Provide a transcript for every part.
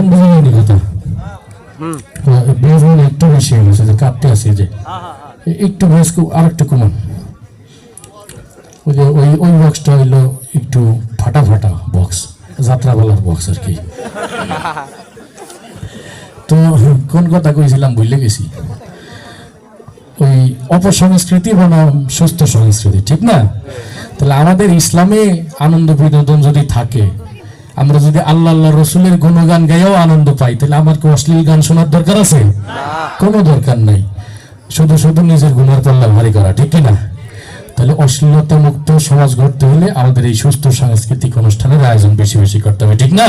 এখন বুঝলেন কথা বেজ মানে একটু বেশি হয়ে গেছে, যে কাঁপতে আছে, যে একটু বেশ আর একটু কমান। ওই যে ওই বক্সটা হইলো একটু ফাটা ফাটা বক্স, যাত্রাপালার বক্স আর কি। তো কোন কথা কইছিলাম ভুলে গেছি। ওই অপসংস্কৃতি বনাম সুস্থ সংস্কৃতি, ঠিক না? তাহলে আমাদের ইসলামে আনন্দ বিনোদন যদি থাকে, আমরা যদি আল্লাহ আল্লাহ রসুলের গুণগান গাইয়াও আনন্দ পাই, তাহলে আমার কি অশ্লীল গান শোনার দরকার আছে? কোনো দরকার নাই। শুধু শুধু নিজের গুণের পাল্লা ভারী করা, ঠিক না? তাহলে অশ্লীলতা মুক্ত সমাজ গড়তে হলে আমাদের এই সুস্থ সাংস্কৃতিক অনুষ্ঠানের আয়োজন বেশি বেশি করতে হবে, ঠিক না?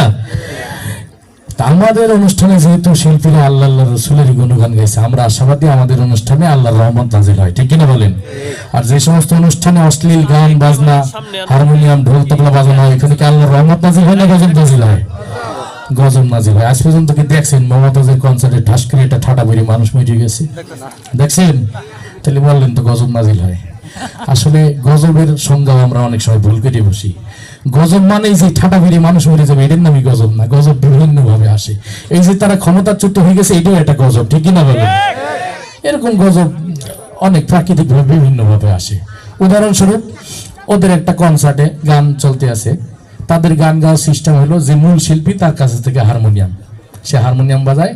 আমাদের অনুষ্ঠানে যেহেতু শিল্পীরা আল্লাহ আল্লাহ রসুলের গুণগান গাইছে, আমরা আশাবাদী আমাদের অনুষ্ঠানে আল্লাহর রহমত নাজিল হয়, ঠিক কিনা বলেন? আর যে সমস্ত অনুষ্ঠানে অশ্লীল গান বাজনা, হারমোনিয়াম, ঢোল তবলা বাজানো হয়, এখানে কি আল্লাহর রহমত নাজিল হয় না গজব নাজিল হয়? গজব নাজিল হয়। আজ পর্যন্ত কি দেখছেন মমতাজের কনসার্টে ঠাস করে একটা ঠাটা বেরিয়ে মানুষ মরে গেছে? দেখছেন? তাহলে বললেন তো গজব নাজিল হয়। আসলে গজবের সংজ্ঞা আমরা অনেক সময় ভুল করে বসি। গজব মানে যে ঠাটা বেরিয়ে মানুষ মরে যাবে, এটার নামই গজব না। গজব বিভিন্ন ভাবে আসে। এই যে তারা ক্ষমতাচ্যুত হয়ে গেছে, এটাও একটা গজব, ঠিক কিনা বলেন? এরকম গজব অনেক প্রাকৃতিক ভাবে বিভিন্ন ভাবে আসে। উদাহরণস্বরূপ, ওদের একটা কনসার্টে গান চলতে আছে, তাদের গান গাওয়ার সিস্টেম হলো যে মূল শিল্পী তার কাছে থেকে হারমোনিয়াম, সে হারমোনিয়াম বাজায়,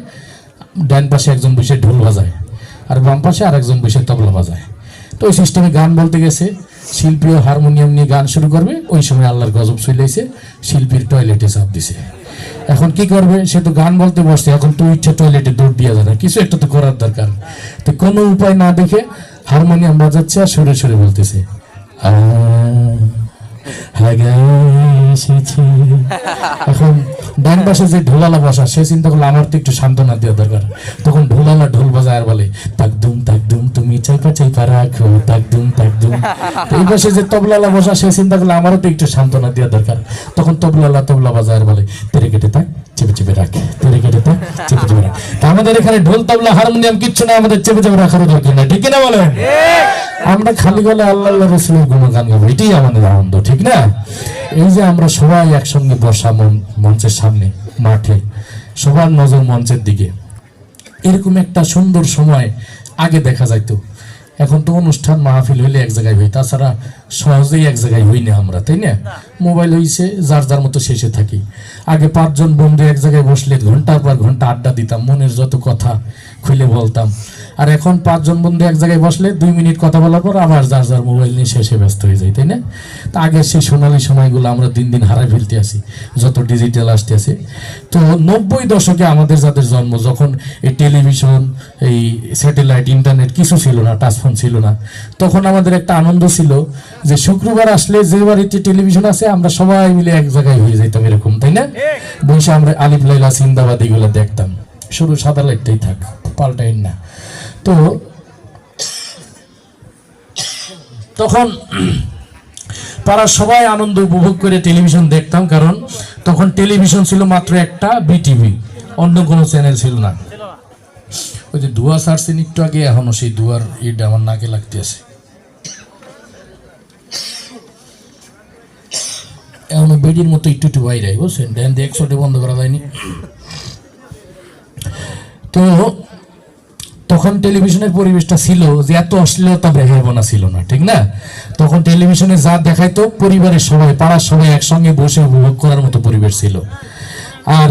ডান পাশে একজন বসে ঢোল বাজায়, আর বাম পাশে আর একজন বসে তবলা বাজায়। তো ওই সিস্টেমে গান বলতে গেছে, শিল্পীও হারমোনিয়াম নিয়ে গান শুরু করবে, ওই সময় আল্লাহর গজব চলেছে, শিল্পীর টয়লেটে চাপ দিছে। এখন কি করবে? সে তো গান বলতে বসছে, এখন তো ইচ্ছা টয়লেটে দৌড় দিয়ে যায় না, কিছু একটা তো করার দরকার। তো কোনো উপায় না দেখে হারমোনিয়াম বাজাচ্ছে আর সুরে সুরে বলতেছে, এখন ডান পাশে যে ঢোলালা বসা, সে চিন্তা করলো আমার তো একটু সান্ত্বনা দেওয়া দরকার। তখন ঢোলালা ঢোল বাজায় আর বলে, তাকদুম তাকদুম তুমি চাইপা চাইপা রাখো, তাকদুম তাকদুম। এই পাশে যে তবলালা বসা, সে চিন্তা করলো আমারও তো একটু সান্ত্বনা দেওয়া দরকার। তখন তবলালা তবলা বাজায় আর বলে, তেরে কেটে থাক, চেপে চেপে রাখ, তেরে কেটে থাক, চেপে চেপে রাখ। আমাদের এখানে ঢোল তবলা হারমোনিয়াম কিচ্ছু না, আমাদের চেপে চেপে রাখারও দরকার না, ঠিক কিনা বলেন? আমরা খালি গলে আল্লাহ আল্লাহ রসুলের গুণগান গাবো, এটাই আমাদের আনন্দ, ঠিক না? এই যে আমরা সবাই একসঙ্গে বসা মঞ্চের সামনে, মাঠে, সবার নজর মঞ্চের দিকে, এরকম একটা সুন্দর সময় আগে দেখা যাইতো। এখন তো অনুষ্ঠান মাহফিল হইলে এক জায়গায় হই, তাছাড়া সহজেই এক জায়গায় হই না আমরা, তাই না? মোবাইল হইছে, যার যার মতো শেষে থাকি। আগে 5 জন বন্ধু এক জায়গায় বসলে ঘন্টার পর ঘন্টা আড্ডা দিতাম, মনের যত কথা খুলে বলতাম। আর এখন 5 জন বন্ধু এক জায়গায় বসলে 2 মিনিট কথা বলার পর আবার যার যার মোবাইল নিয়ে শেষে ব্যস্ত হয়ে যায়, তাই না? তা আগের সেই সোনালী সময়গুলো আমরা দিন দিন হারাই ফেলতে আসি, যত ডিজিটাল আসতে আছে। তো 90 দশকে আমাদের যাদের জন্ম, যখন এই টেলিভিশন, এই স্যাটেলাইট, ইন্টারনেট কিছু ছিল না, টাচফোন ছিল না, তখন আমাদের একটা আনন্দ ছিল যে শুক্রবার আসলে যে বাড়িতে টেলিভিশন আছে আমরা সবাই মিলে এক জায়গায় হয়ে যেতাম, এরকম, তাই না? বসে আমরা আলিফ লাইলা সিন্দাবাদ এগুলো দেখতাম। শুধু সাদা লাইটটাই থাক, পাল্টাই না। তো তখন পাড়ার সবাই আনন্দ উপভোগ করে টেলিভিশন দেখতাম, কারণ তখন টেলিভিশন ছিল মাত্র একটা, বিটিভি, অন্য কোনো চ্যানেল ছিল না। ওই যে ধোঁয়া ছাড়ছেন একটু আগে, এখনো সেই ধোঁয়ার ইট আমার নাকে লাগতে আছে, এখনো বেডির মতো একটু একটু বাইরে, বুঝছেন? দেন 100 বন্ধ করা যায়নি। তো তখন টেলিভিশনের পরিবেশটা ছিল যে এত অশ্লীলতা বেহায়াপনা ছিল না, ঠিক না? তখন টেলিভিশনে যা দেখাইতো পরিবারের সবাই, পাড়ার সবাই একসঙ্গে বসে উপভোগ করার মতো পরিবেশ ছিল। আর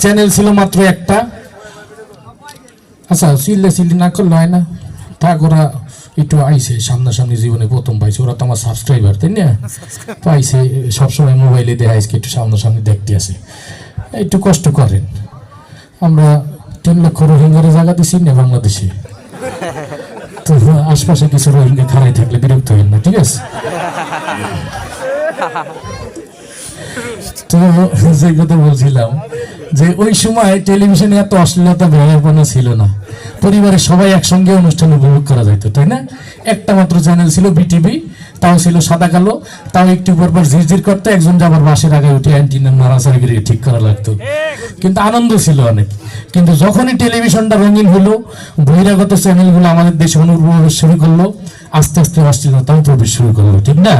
চ্যানেল ছিল মাত্র একটা। আচ্ছা, চিল্লি না করলে হয় না, থাক, ওরা একটু আইসে সামনাসামনি, জীবনে প্রথম পাইছে, ওরা তো আমার সাবস্ক্রাইবার, তাই না? পাইছে, সবসময় মোবাইলে দেখাইছে, একটু সামনাসামনি দেখতে আসে, একটু কষ্ট করেন। আমরা 3 লক্ষ রোহিঙ্গার জায়গা দিচ্ছি না বাংলাদেশে, তো আশপাশে কিছু রোহিঙ্গা খারাই থাকলে বিরক্ত হইন না, ঠিক আছে? তো যে কথা বলছিলাম, যে ওই সময় টেলিভিশনে এত অশ্লীলতা ব্যবহারপনা ছিল না, পরিবারের সবাই একসঙ্গে অনুষ্ঠান উপভোগ করা যেত, তাই না? একটা মাত্র চ্যানেল ছিল বিটিভি, তাও ছিল সাদা কালো, তাও একটু পরপর ঝিরঝির করতে একজন যাবার বাসের আগে উঠে অ্যান্টিনা নাড়াচাড়ি করে ঠিক করা লাগতো, কিন্তু আনন্দ ছিল অনেক। কিন্তু যখনই টেলিভিশনটা রঙিন হলো, বহিরাগত চ্যানেলগুলো আমাদের দেশে অনুপ্রবেশ শুরু করলো, আস্তে আস্তে অশ্লীলতাও প্রবেশ শুরু করলো, ঠিক না?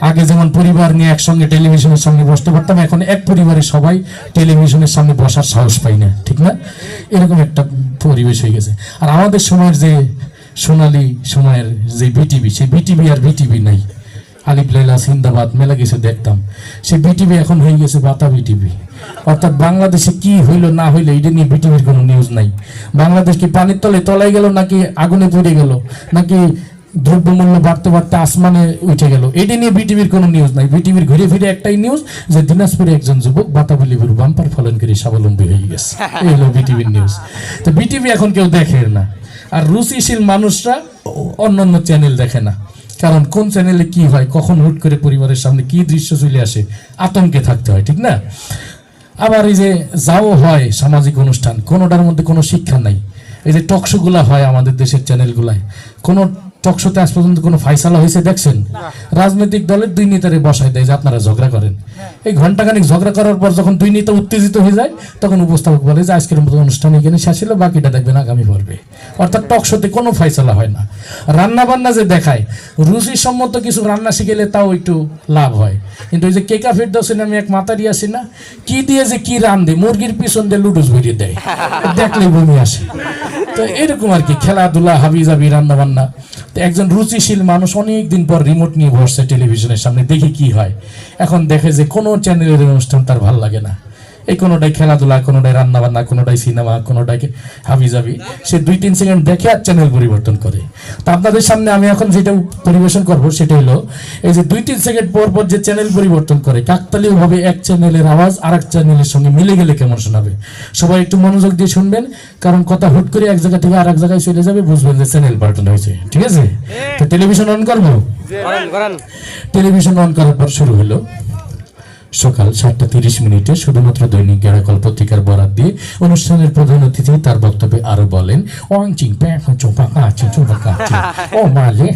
আগে যেমন পরিবার নিয়ে একসঙ্গে টেলিভিশনের সামনে বসতে পারতাম, এখন এক পরিবারের সবাই টেলিভিশনের সামনে বসার সাহস পাই না, ঠিক না? এরকম একটা পরিবেশ হয়ে গেছে। আর আমাদের সময়ের যে সোনালী সময়ের যে বিটিভি, সেই বিটিভি আর বিটিভি নাই। আলিফ লাইলা সিন্দাবাদ মেলা কিছু দেখতাম, সেই বিটিভি এখন হয়ে গেছে বাতা বিটিভি। অর্থাৎ বাংলাদেশে কি হইলো না হইলো এটা নিয়ে বিটিভির কোনো নিউজ নাই। বাংলাদেশ কি পানির তলে তলায় গেল, নাকি আগুনে পুড়ে গেল, নাকি দ্রব্যমূল্য বাড়তে বাড়তে আসমানে উঠে গেল, এটা নিয়ে বিটিভির কোনো নিউজ নাই। বিটিভির ঘুরে ফিরে একটাই নিউজ, যে দিনাজপুরে একজন যুবক বাতাবি লেবুর বাম্পার ফলন করে স্বাবলম্বী হয়ে গেছে, এই হলো বিটিভির নিউজ। তো বিটিভি এখন কেউ দেখে না, আর রুচিশীল মানুষরা অন্যান্য চ্যানেল দেখে না। কারণ কোন চ্যানেলে কি হয়, কখন হুট করে পরিবারের সামনে কি দৃশ্য চলে আসে, আতঙ্কে থাকতে হয়, ঠিক না? আবার এই যে যাও হয় সামাজিক অনুষ্ঠান, কোনোটার মধ্যে কোনো শিক্ষা নাই। এই যে টকশোগুলা হয় আমাদের দেশের চ্যানেলগুলায়, কোনো টকশোতে আজ পর্যন্ত কোনো ফাইসালা হয়েছে দেখছেন? রাজনৈতিক দলের দুই নেতারে বসায় দেয় যে আপনারা ঝগড়া করেন। এই ঘন্টাখানিক ঝগড়া করার পর যখন দুই নেতা উত্তেজিত হয়ে যায়, তখন উপস্থাপক বলে যে আজকের মতো অনুষ্ঠান এখানে শেষ হলো, বাকিটা দেখবেন আগামী পর্বে। অর্থাৎ টকশোতে কোনো ফাইসালা হয় না। রান্না বান্না যে দেখায়, রুচিসম্মত কিছু রান্না শিখেলে তাও একটু লাভ হয়, কিন্তু ওই যে কেকা ফেরদৌসের আমি এক মাতারি আছি না, কি দিয়ে যে কি রান্ধে, মুরগির পিছন দিয়ে লুডুস ভরিয়ে দেয়, দেখলেই বমি আসে। তো এরকম আর কি, খেলাধুলা হাবি জাবি রান্না বান্না। একজন রুচিশীল মানুষ অনেক দিন পর রিমোট নিয়ে বসছে টেলিভিশনের সামনে, দেখি কি হয়। এখন দেখে যে কোনো চ্যানেলের অনুষ্ঠান তার ভাল লাগে না, এই কোনোটাই খেলাধুলা, কোনোটাই রান্না বান্না, কোনোটাই সিনেমা, কোনোটাই হাবি জাবি, সে 2-3 সেকেন্ড দেখে আর চ্যানেল পরিবর্তন করে। তা আপনাদের সামনে আমি এখন যেটা পরিবেশন করব সেটা হলো, এই যে 2-3 সেকেন্ড পর পর যে চ্যানেল পরিবর্তন করে, কাকতালীয় ভাবে এক চ্যানেলের আওয়াজ আরেক চ্যানেলের সঙ্গে মিলে গেলে কেমন শোনাবে। সবাই একটু মনোযোগ দিয়ে শুনবেন, কারণ কথা হুট করে এক জায়গা থেকে আরেক জায়গায় চলে যাবে, বুঝবেন যে চ্যানেল পাল্টানো হয়েছে, ঠিক আছে? তো টেলিভিশন অন করবো। টেলিভিশন অন করার পর শুরু হলো সকাল 7:30 শুধুমাত্র দৈনিক গেরাকল পত্রিকার বরাত দিয়ে অনুষ্ঠানের প্রধান অতিথি তার বক্তব্যে আরো বলেন, ও মালে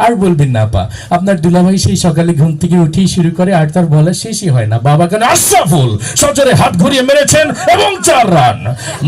আর বলবেন না পা, আপনার দুলাভাই সেই সকালে ঘুম থেকে উঠেই শুরু করে, আর তার বলা শেষই হয় না। বাবা কেন আশরাফুল সজরে হাত ঘুরিয়ে মেরেছেন এবং 4 রান।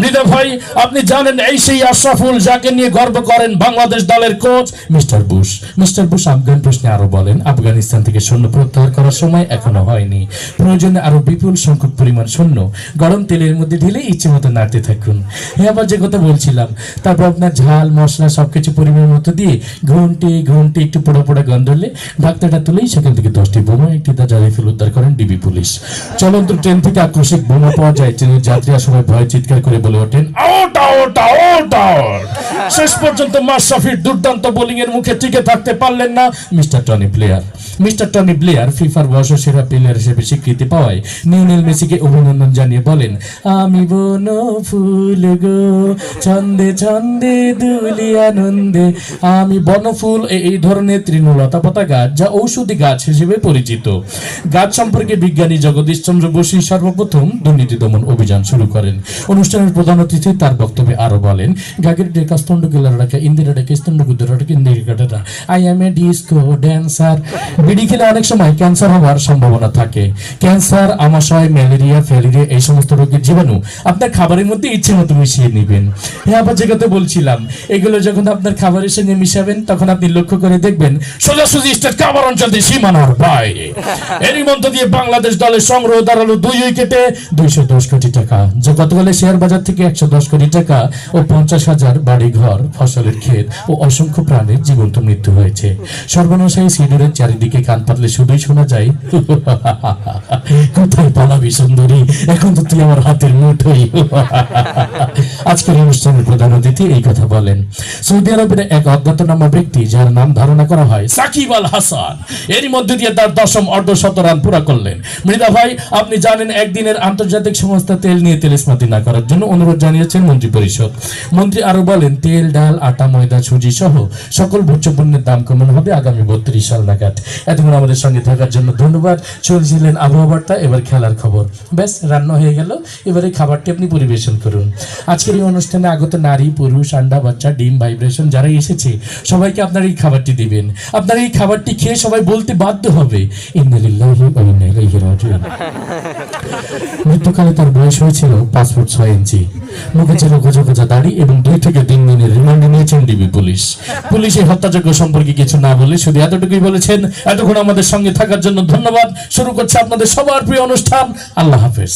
মৃদা ভাই, আপনি জানেন এই সেই আশরাফুল যাকে নিয়ে গর্ব করেন বাংলাদেশ দলের coach mister Bush. Mister Bush Afghan প্রশ্নে আরো বলেন, আফগানিস্তান থেকে সৈন্য প্রত্যাহার করার সময় এখনো হয়নি, প্রয়োজনে আরো বিপুল সংখ্যক পরিমাণ সৈন্য গরম তেলের মধ্যে ঢেলে ইচ্ছে মতো নাড়তে থাকুন। হ্যাঁ, আবার যে কথা বলছিলাম, তারপর আপনার ঝাল মশলা সবকিছু পরিমাণ মতো দিয়ে ঘন্টে ঘন্টে একটু পোড়া পোড়া গন্ধ হলে ঢাকনাটা তুলেই সেখান থেকে 10টি বোমা, একটি তাজা রাইফেল উদ্ধার করেন ডিবি পুলিশ। চলন্ত ট্রেন থেকে আকস্মিক বোমা পাওয়া যায়, ট্রেনের যাত্রীরা সবাই ভয়ে চিৎকার করে বলে ওঠেন, আউট আউট আউট আউট। শেষ পর্যন্ত মাশরাফির দুর্দান্ত বোলিং এর মুখে টিকে থাকতে পারলেন না mister Tony Blair. Mister Tony Blair ফিফার বর্ষসেরা প্লেয়ার হিসেবে স্বীকৃতি পাওয়ায় লিওনেল মেসিকে অভিনন্দন জানিয়ে বলেন, আমি বন ফুল গো ছন্দে ছন্দে দুলি আনন্দে। আমি বনফুল এই ধরনের তৃণলতা পাতা গাছ, যা ঔষধি গাছ হিসেবে পরিচিত। গাছ সম্পর্কে বিজ্ঞানী জগদীশ চন্দ্র বসু সর্বপ্রথম দুর্নীতি দমন অভিযান শুরু করেন। অনুষ্ঠানের প্রধান অতিথি তার বক্তব্যে আরো বলেন, গাগের ডেকা স্তন্ড গেলার রাখা ইন্দিরা ডেকে স্তন্ড গুদরা ডেকে Indira, I M A disco dancer. বিড়ি খেলে অনেক সময় ক্যান্সার হওয়ার সম্ভাবনা থাকে। ক্যান্সার, আমাশয়, ম্যালেরিয়া, ফ্যালেরিয়া এই সমস্ত রোগের জীবাণু আপনার খাবারের মধ্যে ইচ্ছে মতো মিশিয়ে নেবেন। হ্যাঁ, আবার যে কথা বলছিলাম, এগুলো যখন আপনার খাবারের সঙ্গে মিশাবেন, তখন আপনি লক্ষ্য করে দেখবেন সোজাসুজি স্টেট কাবার অঞ্চলে সীমানার বাইরে। এরই মধ্য দিয়ে বাংলাদেশ দলের সংগ্রহ দাঁড়ালো 2 উইকেটে 210 কোটি টাকা, যা গতকালে শেয়ার বাজার থেকে 110 কোটি টাকা ও 50,000 বাড়ি ঘর, ফসলের ক্ষেত ও অসংখ্য প্রাণীর জীবন্ত মৃত্যু হয়েছে। সর্বনাশায়ী সিডরের চারিদিকে কান পাতলে শুধুই শোনা যায়, কোথায় পালাবি সুন্দরী, এখন তো তুই আমার হাতের মুঠোই। আজকের অনুষ্ঠানের প্রধান অতিথি এই কথা বলেন। সৌদি আরবের এক অজ্ঞাতনামা ব্যক্তি, যার নাম ধারণা করা হয় সাকিব আল হাসান, এরই মধ্যে দিয়ে তার 10ম অর্ধশত রান পুরা করলেন। মৃদা ভাই, আপনি জানেন একদিনের আন্তর্জাতিক সংস্থা তেল নিয়ে তেলস্মাতি না করার জন্য অনুরোধ জানিয়েছেন মন্ত্রী পরিষদ। মন্ত্রী আরো বলেন, তেল, ডাল, আটা, ময়দা, সুজি সহ সকল ভোজ্য পণ্যের দাম কমানো হবে আগামী 32 সাল নাগাদ। এতক্ষণ আমাদের সঙ্গে থাকার জন্য ধন্যবাদ। চলছিলেন আবহাওয়া বার্তা, এবার খেলার খবর। ব্যাস, রান্না হয়ে গেল, এবারে খাবারটি আপনি পরিবেশন করুন। আজকের আজকের এই অনুষ্ঠানে আগত নারী পুরুষ আন্ডা বাচ্চা ডিম ভাইব্রেশন যারা এসেছে সবাইকে আপনারা এই খাবারটি দিবেন। আপনারা এই খাবারটি খেয়ে সবাই বলতে বাধ্য হবে ইন্না লিল্লাহি ওয়া ইন্না ইলাইহি রাজিউন। মৃত্যুকালে তার বয়স হয়েছিল 5 ফুট 6 ইঞ্চি। মুখে ছিল গোজা গোজা দাড়ি এবং 2 থেকে 3 দিনের রিমান্ডে নিয়েছেন ডিবি পুলিশ। পুলিশ এই হত্যাযজ্ঞ সম্পর্কে কিছু না বলে শুধু এতটুকুই বলেছেন, এতক্ষণ আমাদের সঙ্গে থাকার জন্য ধন্যবাদ। শুরু করছে আপনাদের সবার প্রিয় অনুষ্ঠান। আল্লাহ হাফেজ।